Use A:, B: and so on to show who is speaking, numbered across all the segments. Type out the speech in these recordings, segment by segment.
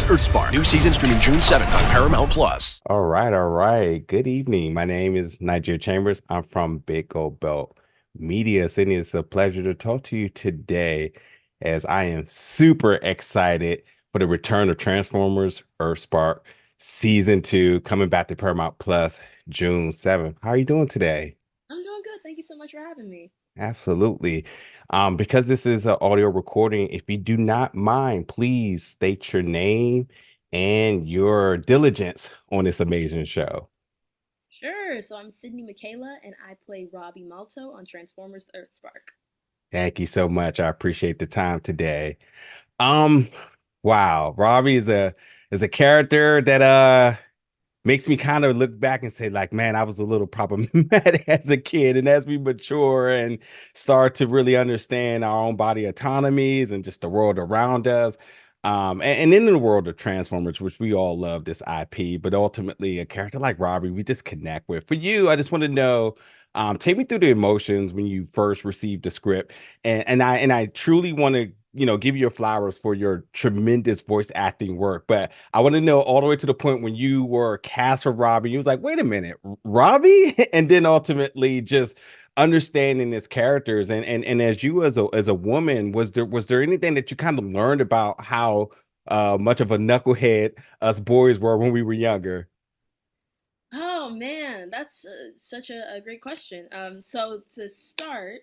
A: EarthSpark. New season streaming June 7th on Paramount Plus.
B: All right, all right. Good evening. My name is Nigeria Chambers. I'm from Big Gold Belt Media. Sydney, it's a pleasure to talk to you today as I am super excited for the return of Transformers EarthSpark Season 2 coming back to Paramount Plus June 7th. How are you doing today?
C: I'm doing good. Thank you so much for having me.
B: Absolutely. Because this is an audio recording, if you do not mind, please state your name and your diligence on this amazing show.
C: Sure. So I'm Sydney Mikayla, and I play Robby Malto on Transformers: EarthSpark.
B: Thank you so much. I appreciate the time today. Um, wow, Robbie is a character that makes me kind of look back and say, like, man, I was a little problematic as a kid. And as we mature and start to really understand our own body autonomies and just the world around us, and in the world of Transformers, which we all love this IP, but ultimately a character like Robbie, we just connect with. For you, I just want to know, take me through the emotions when you first received the script, and I truly want to give you your flowers for your tremendous voice acting work. But I want to know all the way to the point when you were cast for Robbie, you was like, wait a minute, Robbie? And then ultimately just understanding his characters. And as you as a woman, was there anything that you kind of learned about how much of a knucklehead us boys were when we were younger?
C: Oh man, that's such a great question. So to start,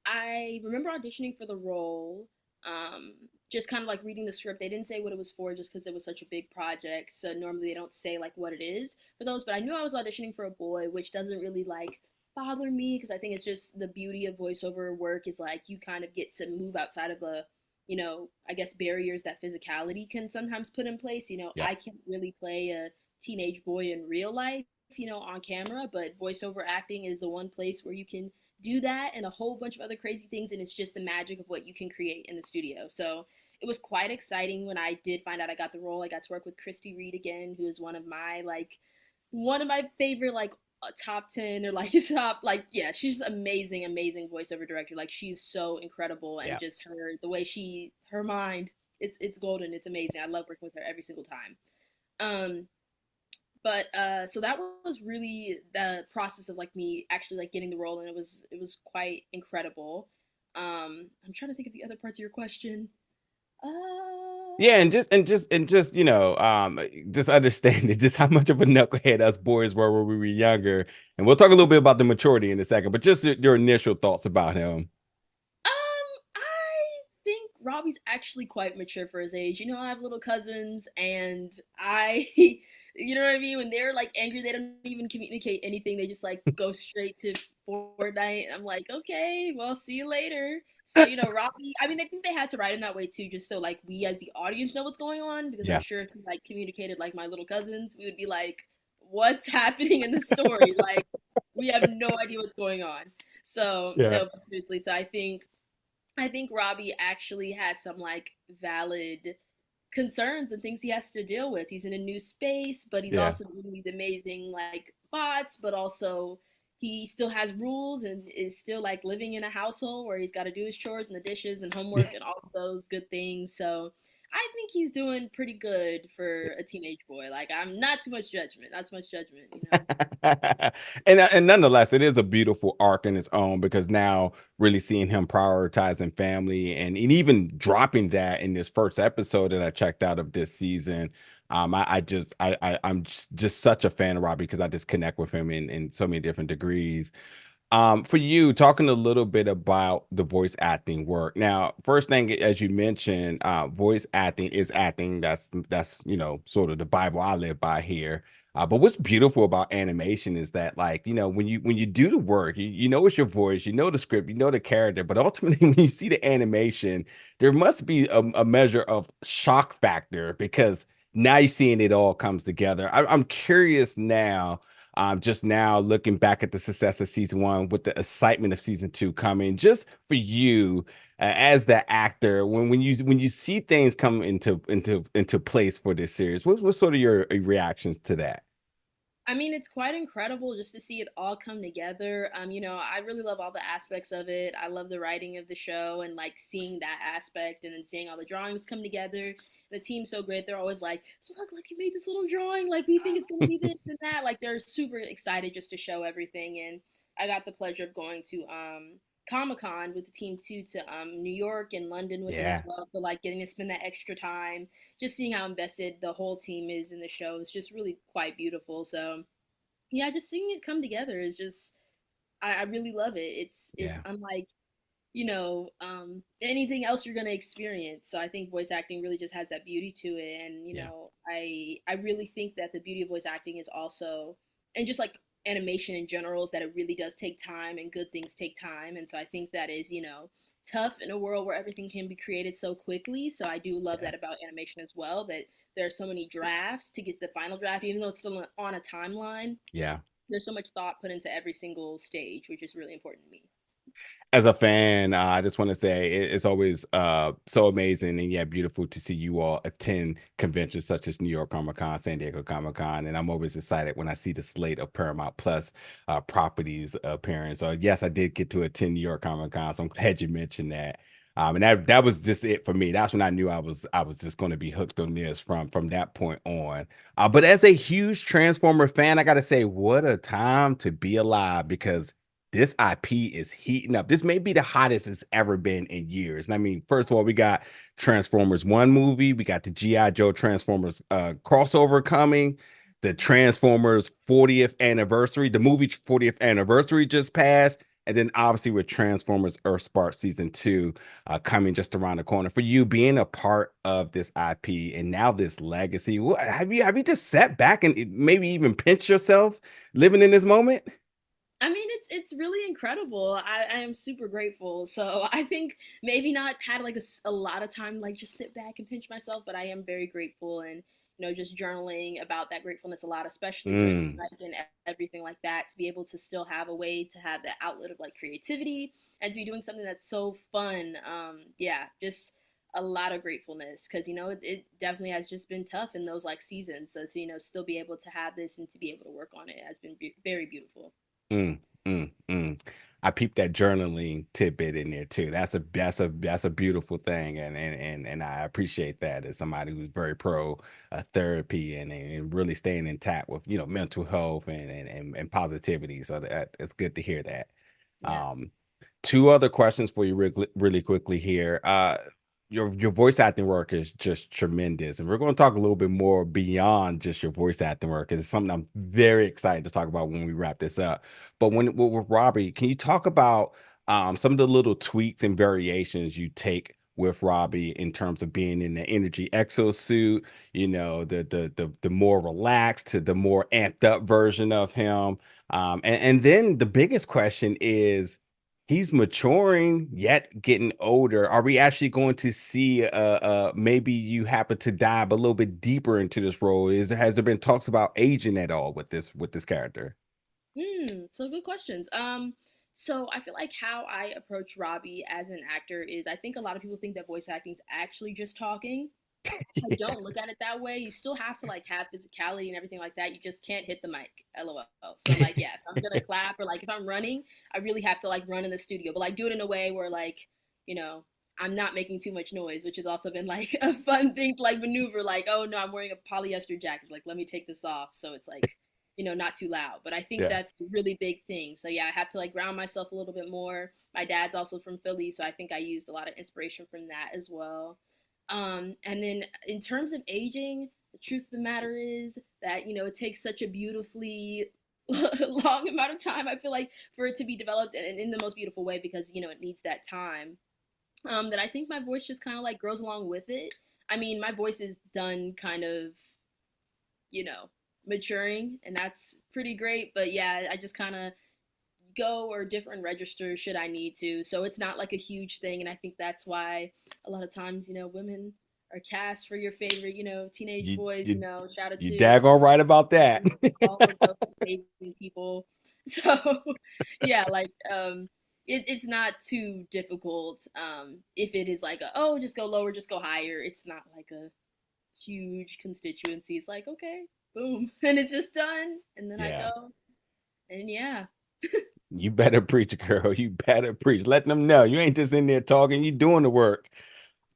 C: I remember auditioning for the role. Um, just kind of like reading the script. They didn't say what it was for, just because it was such a big project. So normally they don't say like what it is for those. But I knew I was auditioning for a boy, which doesn't really like bother me because I think it's just the beauty of voiceover work is like you kind of get to move outside of the, I guess barriers that physicality can sometimes put in place.
B: Yeah.
C: I can't really play a teenage boy in real life, on camera, but voiceover acting is the one place where you can do that and a whole bunch of other crazy things, and it's just the magic of what you can create in the studio. So it was quite exciting when I did find out I got the role. I got to work with Christy Reed again, who is one of my favorite top 10 or like top yeah, she's amazing, amazing voiceover director. Like she's so incredible, and
B: Yeah.
C: just the way her mind, it's golden. It's amazing. I love working with her every single time. um but so that was really the process of like me actually like getting the role, and it was quite incredible. I'm trying to think of the other parts of your question.
B: Yeah, and just just understanding just how much of a knucklehead us boys were when we were younger. And we'll talk a little bit about the maturity in a second, but just your initial thoughts about him.
C: I think Robbie's actually quite mature for his age. I have little cousins, and you know what I mean? When they're like angry, they don't even communicate anything. They just like go straight to Fortnite. I'm like, okay, well, see you later. So, Robbie, I mean, I think they had to write him that way too, just so like we as the audience know what's going on, because I'm
B: Yeah.
C: sure if he like communicated like my little cousins, we would be like, what's happening in the story? Like, we have no idea what's going on. So,
B: Yeah.
C: no, but seriously, so I think Robbie actually has some like valid concerns and things he has to deal with. He's in a new space, but he's
B: Yeah.
C: also doing these amazing like bots, but also he still has rules and is still like living in a household where he's got to do his chores and the dishes and homework and all of those good things. So I think he's doing pretty good for a teenage boy. Like I'm not too much judgment, not too much judgment.
B: And nonetheless, it is a beautiful arc in its own because now really seeing him prioritizing family and even dropping that in this first episode that I checked out of this season. I'm just such a fan of Robbie because I just connect with him in so many different degrees. For you, talking a little bit about the voice acting work. Now, first thing, as you mentioned, voice acting is acting. That's sort of the Bible I live by here. But what's beautiful about animation is that, like, when you do the work, you know it's your voice, you know the script, you know the character, but ultimately when you see the animation, there must be a measure of shock factor because now you're seeing it all comes together. I'm curious now, just now looking back at the success of season one with the excitement of season two coming, just for you as the actor, when you see things come into place for this series, what's sort of your reactions to that?
C: I mean, it's quite incredible just to see it all come together. I really love all the aspects of it. I love the writing of the show and like seeing that aspect and then seeing all the drawings come together. The team's so great. They're always like, look, you made this little drawing. Like, we think it's going to be this and that. Like, they're super excited just to show everything. And I got the pleasure of going to Comic-Con with the team too, to New York and London with them as
B: Yeah,
C: well. So like getting to spend that extra time, just seeing how invested the whole team is in the show is just really quite beautiful. So yeah, just seeing it come together is just I really love it. It's
B: yeah,
C: unlike anything else you're gonna experience. So I think voice acting really just has that beauty to it, and
B: yeah,
C: I really think that the beauty of voice acting is also, and just like animation in general, is that it really does take time, and good things take time, and so I think that is tough in a world where everything can be created so quickly. So I do love
B: yeah,
C: that about animation as well, that there are so many drafts to get to the final draft, even though it's still on a timeline.
B: yeah.
C: There's so much thought put into every single stage, which is really important to me.
B: As a fan, I just want to say it's always so amazing and yeah, beautiful to see you all attend conventions such as New York Comic Con, San Diego Comic Con, and I'm always excited when I see the slate of Paramount Plus properties appearing. So yes, I did get to attend New York Comic Con, so I'm glad you mentioned that. And that was just it for me. That's when I knew I was just going to be hooked on this from that point on. But as a huge Transformer fan, I got to say, what a time to be alive because this IP is heating up. This may be the hottest it's ever been in years. And I mean, first of all, we got Transformers 1 movie, we got the G.I. Joe Transformers crossover coming, the Transformers 40th anniversary, the movie 40th anniversary just passed. And then obviously with Transformers EarthSpark season 2 coming just around the corner. For you being a part of this IP and now this legacy, have you just sat back and maybe even pinch yourself living in this moment?
C: I mean, it's really incredible. I am super grateful. So I think maybe not had like a lot of time like just sit back and pinch myself, but I am very grateful, and just journaling about that gratefulness a lot, especially during the
B: Mm.
C: strike and everything like that, to be able to still have a way to have that outlet of like creativity and to be doing something that's so fun. Yeah, just a lot of gratefulness because it definitely has just been tough in those like seasons. So to still be able to have this and to be able to work on it has been very beautiful.
B: Mm, mm. I peeped that journaling tidbit in there too. That's a beautiful thing, and I appreciate that as somebody who's very pro therapy and really staying intact with mental health and positivity. So it's good to hear that.
C: Yeah.
B: Um, Two other questions for you really quickly here. Your voice acting work is just tremendous, and we're going to talk a little bit more beyond just your voice acting work. It's something I'm very excited to talk about when we wrap this up. But with Robby, can you talk about some of the little tweaks and variations you take with Robby in terms of being in the energy exosuit? The more relaxed to the more amped up version of him. And then the biggest question is he's maturing yet getting older. Are we actually going to see maybe you happen to dive a little bit deeper into this role? Has there been talks about aging at all with this character?
C: So good questions. So I feel like how I approach Robby as an actor is I think a lot of people think that voice acting is actually just talking. I
B: Yeah.
C: don't look at it that way. You still have to like have physicality and everything like that. You just can't hit the mic. LOL. So like yeah, if I'm gonna clap or like if I'm running, I really have to like run in the studio, but like do it in a way where like, you know, I'm not making too much noise, which has also been like a fun thing to like maneuver, like, oh no, I'm wearing a polyester jacket. Like let me take this off. So it's like, not too loud. But I think
B: Yeah.
C: that's a really big thing. So yeah, I have to like ground myself a little bit more. My dad's also from Philly, so I think I used a lot of inspiration from that as well. And then in terms of aging, the truth of the matter is that, it takes such a beautifully long amount of time, I feel like, for it to be developed and in the most beautiful way because, it needs that time. That I think my voice just kind of like grows along with it. I mean, my voice is done kind of, you know, maturing, and that's pretty great. But yeah, I just kind of go or different registers should I need to. So it's not like a huge thing. And I think that's why a lot of times, women are cast for your favorite, teenage
B: You
C: boys,
B: you
C: shout out
B: you
C: to
B: daggone right about that.
C: all of those amazing people. So yeah, like it's not too difficult. If it is like just go lower, just go higher. It's not like a huge constituency. It's like, okay. boom, and it's just done. And then I
B: Yeah.
C: go, and yeah.
B: You better preach, girl. You better preach. Let them know you ain't just in there talking. You doing the work.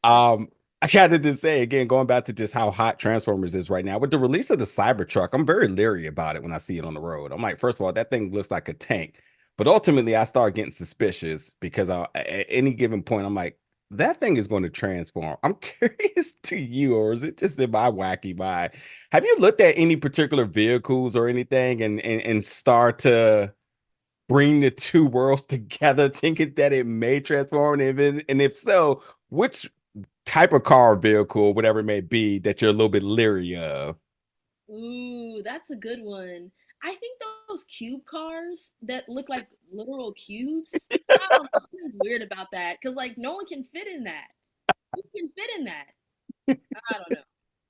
B: I got to just say again, going back to just how hot Transformers is right now with the release of the Cybertruck, I'm very leery about it when I see it on the road. I'm like, first of all, that thing looks like a tank, but ultimately, I start getting suspicious because at any given point, I'm like, that thing is going to transform. I'm curious to you, or is it just in my wacky mind? Have you looked at any particular vehicles or anything and start to bring the two worlds together, thinking that it may transform? And if so, which type of car or vehicle, whatever it may be, that you're a little bit leery of?
C: Ooh, that's a good one. I think those cube cars that look like literal cubes. I don't know. Something's weird about that because like no one can fit in that. Who can fit in that? I don't know.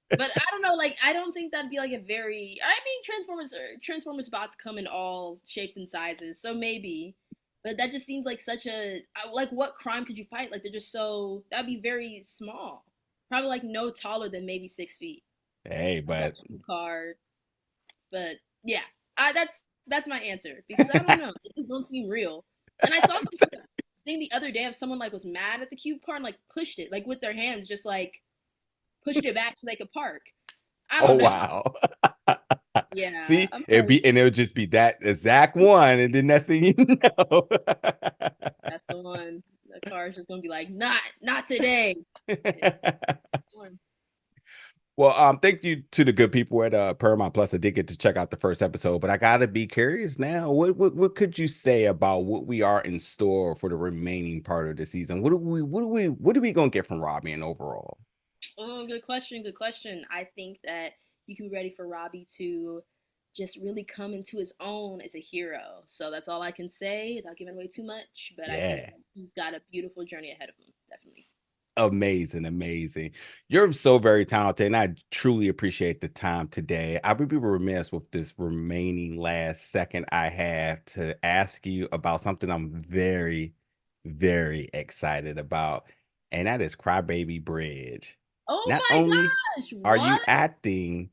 C: But I don't know. Like I don't think that'd be like a very. I mean, Transformers bots come in all shapes and sizes, so maybe. But that just seems like such a like what crime could you fight? Like they're just so that'd be very small. Probably like no taller than maybe 6 feet.
B: Hey,
C: Like a
B: but
C: cube car. But yeah, that's my answer because I don't know. It just don't seem real. And I saw something thing the other day of someone like was mad at the cube car and like pushed it like with their hands, just like pushed it back so they could park. I
B: oh
C: don't know.
B: wow.
C: Yeah,
B: See,
C: I'm like,
B: it would just be that exact one, and then next thing you know.
C: that's the one. The car is just gonna be like, not today. Yeah, one.
B: Well, thank you to the good people at Paramount Plus. I did get to check out the first episode, but I gotta be curious now. What could you say about what we are in store for the remaining part of the season? What are we gonna get from Robby and overall?
C: Oh, good question. Good question. I think that you can be ready for Robby to just really come into his own as a hero. So that's all I can say without giving away too much. But I think
B: Yeah.
C: he's got a beautiful journey ahead of him. Definitely.
B: Amazing, amazing. You're so very talented, and I truly appreciate the time today. I would be remiss with this remaining last second I have to ask you about something I'm very, very excited about, and that is Crybaby Bridge.
C: Oh
B: Not
C: my
B: only
C: gosh!
B: are you
C: What?
B: acting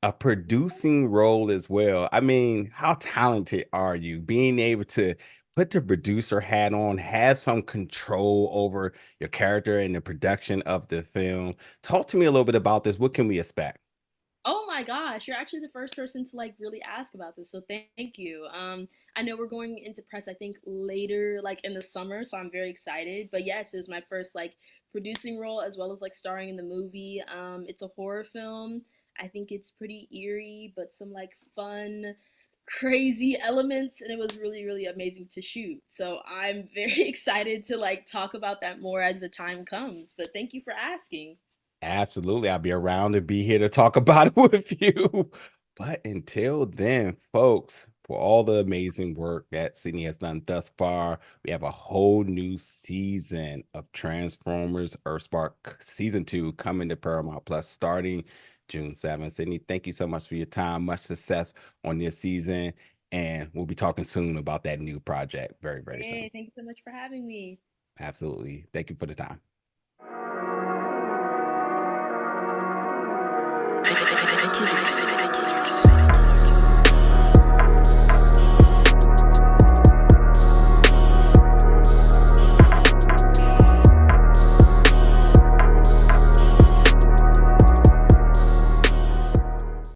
B: a producing role as well. I mean, how talented are you being able to put the producer hat on, have some control over your character and the production of the film? Talk to me a little bit about this. What can we expect?
C: Oh my gosh, you're actually the first person to like really ask about this. So thank you. I know we're going into press I think later like in the summer, so I'm very excited. But yes, it was my first like producing role as well as like starring in the movie. It's a horror film. I think it's pretty eerie, but some like fun crazy elements and it was really really amazing to shoot. So I'm very excited to like talk about that more as the time comes. But thank you for asking.
B: Absolutely. I'll be around to be here to talk about it with you. But until then, folks, for all the amazing work that Sydney has done thus far, we have a whole new season of Transformers EarthSpark season 2 coming to Paramount Plus starting June 7th. Sydney, thank you so much for your time. Much success on this season. And we'll be talking soon about that new project very, very soon.
C: Hey, thank you so much for having me.
B: Absolutely. Thank you for the time.
D: Ridiculous.